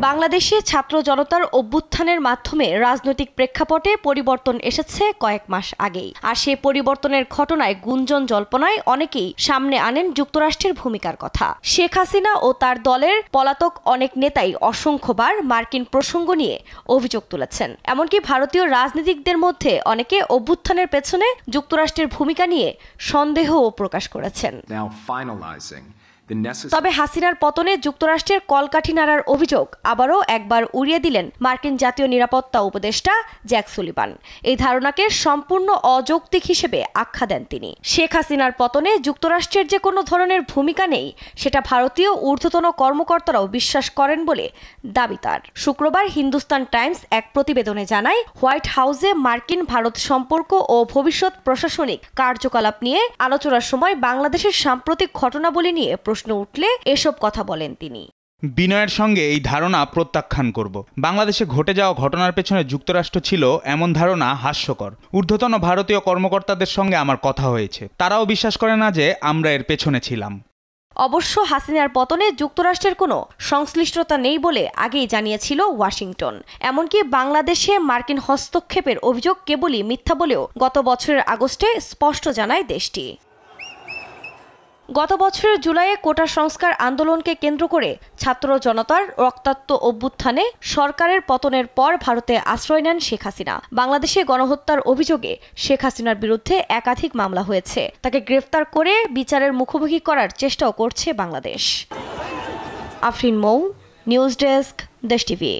বাংলাদেশে ছাত্র জনতার অভ্যুত্থানের মাধ্যমে রাজনৈতিক প্রেক্ষাপটে পরিবর্তন এসেছে কয়েক মাস আগেই। আর সেই পরিবর্তনের ঘটনায় গুঞ্জন জল্পনায় অনেকেই সামনে আনেন যুক্তরাষ্ট্রের ভূমিকার কথা। শেখ হাসিনা ও তার দলের পলাতক অনেক নেতাই অসংখ্যবার মার্কিন প্রসঙ্গ নিয়ে অভিযোগ তুলেছেন। এমনকি ভারতীয় রাজনীতিকদের মধ্যে অনেকে অভ্যুত্থানের পেছনে যুক্তরাষ্ট্রের ভূমিকা নিয়ে সন্দেহও প্রকাশ করেছেন। তবে হাসিনার পতনে যুক্তরাষ্ট্রের কলকাঠি নাড়ার অভিযোগ আবারও একবার উড়িয়ে দিলেন মার্কিন জাতীয় নিরাপত্তা উপদেষ্টা জ্যাক সুলিভান। এই ধারণাকে সম্পূর্ণ অযৌক্তিক হিসেবে আখ্যা দেন তিনি। শেখ হাসিনার পতনে যুক্তরাষ্ট্রের যে কোনো ধরনের ভূমিকা নেই, সেটা ভারতীয় ঊর্ধ্বতন কর্মকর্তারাও বিশ্বাস করেন বলে দাবি তার। শুক্রবার হিন্দুস্তান টাইমস এক প্রতিবেদনে জানায়, হোয়াইট হাউসে মার্কিন ভারত সম্পর্ক ও ভবিষ্যৎ প্রশাসনিক কার্যকলাপ নিয়ে আলোচনার সময় বাংলাদেশের সাম্প্রতিক ঘটনাবলী নিয়ে প্রশ্ন উঠলে এসব কথা বলেন তিনি। বিনয়ের সঙ্গে এই ধারণা প্রত্যাখ্যান করব। বাংলাদেশে ঘটে যাওয়া ঘটনার পেছনে যুক্তরাষ্ট্র ছিল এমন ধারণা হাস্যকর। ঊর্ধ্বতন ভারতীয় কর্মকর্তাদের সঙ্গে আমার কথা হয়েছে, তারাও বিশ্বাস করে না যে আমরা এর পেছনে ছিলাম। অবশ্য হাসিনার পতনে যুক্তরাষ্ট্রের কোনো সংশ্লিষ্টতা নেই বলে আগেই জানিয়েছিল ওয়াশিংটন। এমনকি বাংলাদেশে মার্কিন হস্তক্ষেপের অভিযোগ কেবলই মিথ্যা বলেও গত বছরের আগস্টে স্পষ্ট জানায় দেশটি। গত বছরের জুলাইয়ে কোটা সংস্কার আন্দোলনকে কেন্দ্র করে ছাত্র জনতার রক্তাক্ত অভ্যুত্থানে সরকারের পতনের পর ভারতে আশ্রয় নেন শেখ হাসিনা। বাংলাদেশে গণহত্যার অভিযোগে শেখ হাসিনার বিরুদ্ধে একাধিক মামলা হয়েছে। তাকে গ্রেফতার করে বিচারের মুখোমুখি করার চেষ্টাও করছে বাংলাদেশ। আফরিন মৌ, নিউজ ডেস্ক, দেশ টিভি।